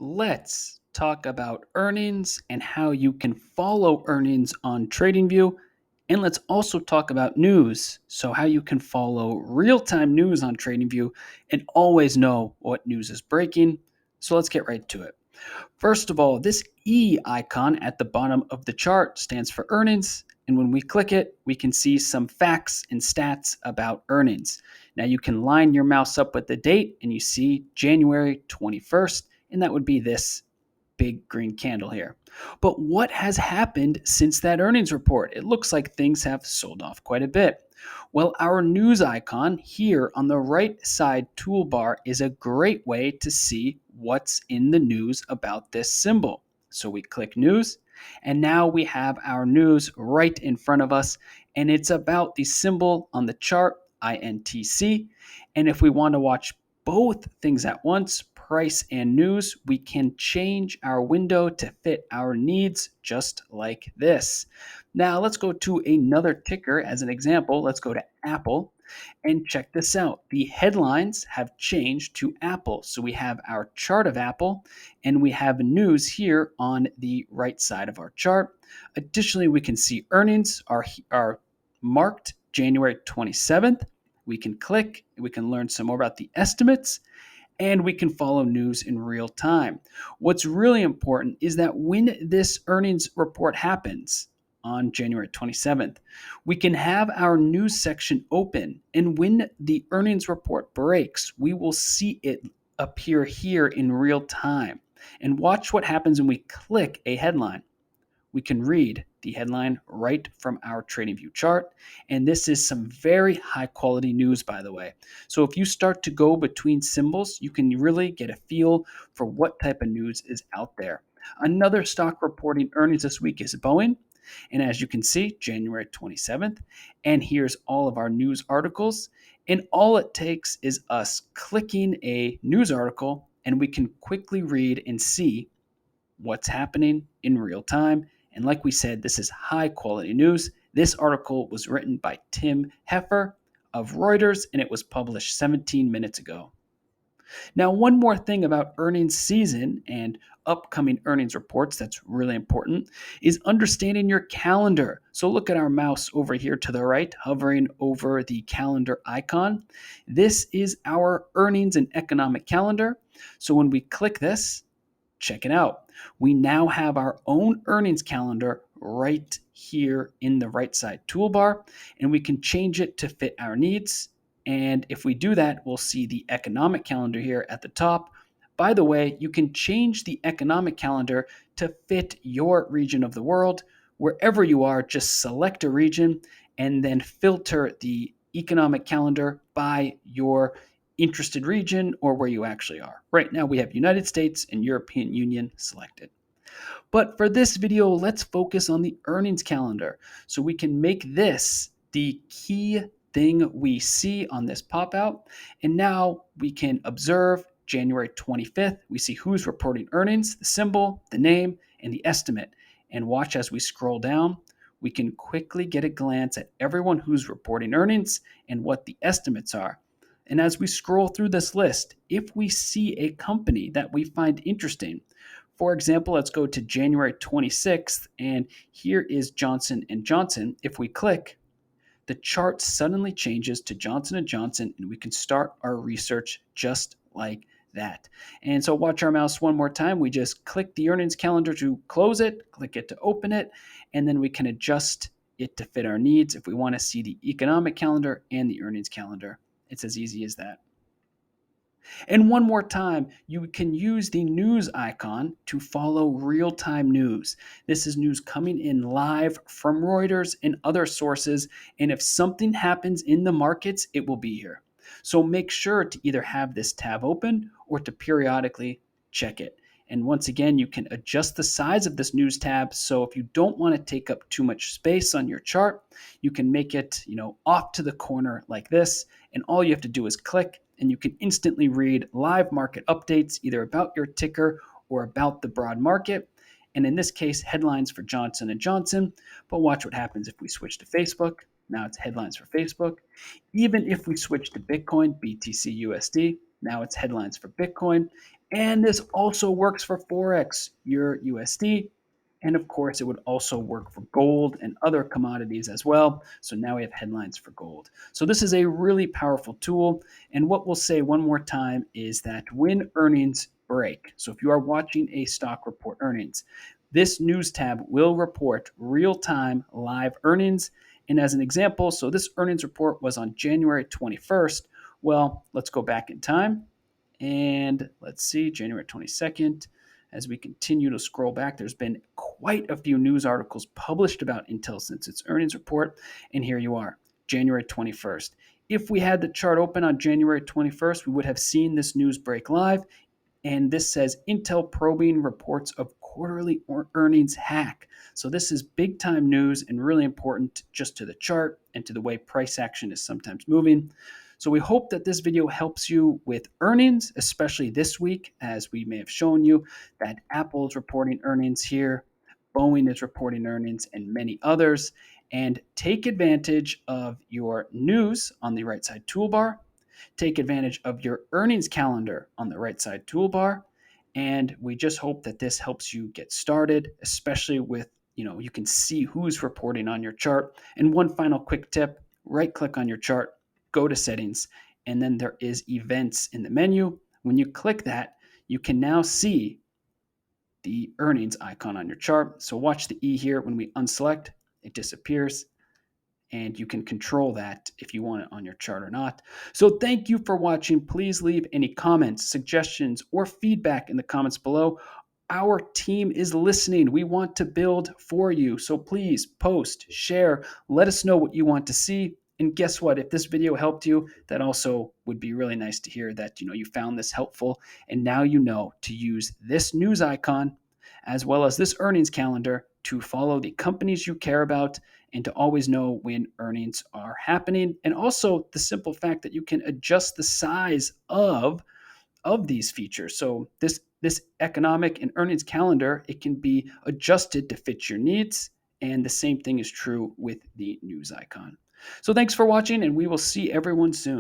let's talk about earnings and how you can follow earnings on TradingView. And let's also talk about news. So, how you can follow real time news on TradingView and always know what news is breaking. So, let's get right to it. First of all, this E icon at the bottom of the chart stands for earnings. And when we click it, we can see some facts and stats about earnings. Now you can line your mouse up with the date and you see January 21st, and that would be this big green candle here. But what has happened since that earnings report? It looks like things have sold off quite a bit. Well, our news icon here on the right side toolbar is a great way to see what's in the news about this symbol. So we click news, and now we have our news right in front of us, and it's about the symbol on the chart, INTC. And if we want to watch both things at once, price and news, we can change our window to fit our needs just like this. Now let's go to another ticker as an example. Let's go to Apple and check this out. The headlines have changed to Apple. So we have our chart of Apple and we have news here on the right side of our chart. Additionally, we can see earnings are marked January 27th. We can click, we can learn some more about the estimates, and we can follow news in real time. What's really important is that when this earnings report happens on January 27th, we can have our news section open. And when the earnings report breaks, we will see it appear here in real time. And watch what happens when we click a headline. We can read the headline right from our TradingView chart. And this is some very high quality news, by the way. So if you start to go between symbols, you can really get a feel for what type of news is out there. Another stock reporting earnings this week is Boeing. And as you can see, January 27th. And here's all of our news articles. And all it takes is us clicking a news article, and we can quickly read and see what's happening in real time. And like we said, this is high quality news. This article was written by Tim Heffer of Reuters, and it was published 17 minutes ago. Now, one more thing about earnings season and upcoming earnings reports that's really important is understanding your calendar. So look at our mouse over here to the right, hovering over the calendar icon. This is our earnings and economic calendar. So when we click this, check it out. We now have our own earnings calendar right here in the right side toolbar, and we can change it to fit our needs. And if we do that, we'll see the economic calendar here at the top. By the way, you can change the economic calendar to fit your region of the world. Wherever you are, just select a region and then filter the economic calendar by your interested region or where you actually are. Right now we have United States and European Union selected. But for this video, let's focus on the earnings calendar so we can make this the key thing we see on this pop out. And now we can observe January 25th. We see who's reporting earnings, the symbol, the name, and the estimate. And watch as we scroll down. We can quickly get a glance at everyone who's reporting earnings and what the estimates are. And as we scroll through this list, if we see a company that we find interesting, for example, let's go to January 26th, and here is Johnson & Johnson. If we click, the chart suddenly changes to Johnson & Johnson, and we can start our research just like that. And so watch our mouse one more time. We just click the earnings calendar to close it, click it to open it, and then we can adjust it to fit our needs if we want to see the economic calendar and the earnings calendar. It's as easy as that. And one more time, you can use the news icon to follow real-time news. This is news coming in live from Reuters and other sources. And if something happens in the markets, it will be here. So make sure to either have this tab open or to periodically check it. And once again, you can adjust the size of this news tab. So if you don't want to take up too much space on your chart, you can make it, off to the corner like this. And all you have to do is click, and you can instantly read live market updates, either about your ticker or about the broad market. And in this case, headlines for Johnson & Johnson. But watch what happens if we switch to Facebook. Now it's headlines for Facebook. Even if we switch to Bitcoin, BTC USD, Now it's headlines for Bitcoin. And this also works for forex, your USD. And of course, it would also work for gold and other commodities as well. So now we have headlines for gold. So this is a really powerful tool. And what we'll say one more time is that when earnings break, so if you are watching a stock report earnings, this news tab will report real-time live earnings. And as an example, so this earnings report was on January 21st. Well, let's go back in time and let's see, January 22nd. As we continue to scroll back, there's been quite a few news articles published about Intel since its earnings report. And here you are, January 21st. If we had the chart open on January 21st, we would have seen this news break live. And this says Intel probing reports of quarterly earnings hack. So this is big time news and really important just to the chart and to the way price action is sometimes moving. So we hope that this video helps you with earnings, especially this week, as we may have shown you that Apple is reporting earnings here, Boeing is reporting earnings, and many others. And take advantage of your news on the right side toolbar. Take advantage of your earnings calendar on the right side toolbar. And we just hope that this helps you get started, especially with, you can see who's reporting on your chart. And one final quick tip, right click on your chart, go to settings, and then there is events in the menu. When you click that, you can now see the earnings icon on your chart. So watch the E here. When we unselect, it disappears. And you can control that if you want it on your chart or not. So thank you for watching. Please leave any comments, suggestions, or feedback in the comments below. Our team is listening. We want to build for you. So please post, share, let us know what you want to see. And guess what? If this video helped you, that also would be really nice to hear that you found this helpful. And now you know to use this news icon as well as this earnings calendar to follow the companies you care about and to always know when earnings are happening. And also the simple fact that you can adjust the size of these features. So this economic and earnings calendar, it can be adjusted to fit your needs. And the same thing is true with the news icon. So thanks for watching, and we will see everyone soon.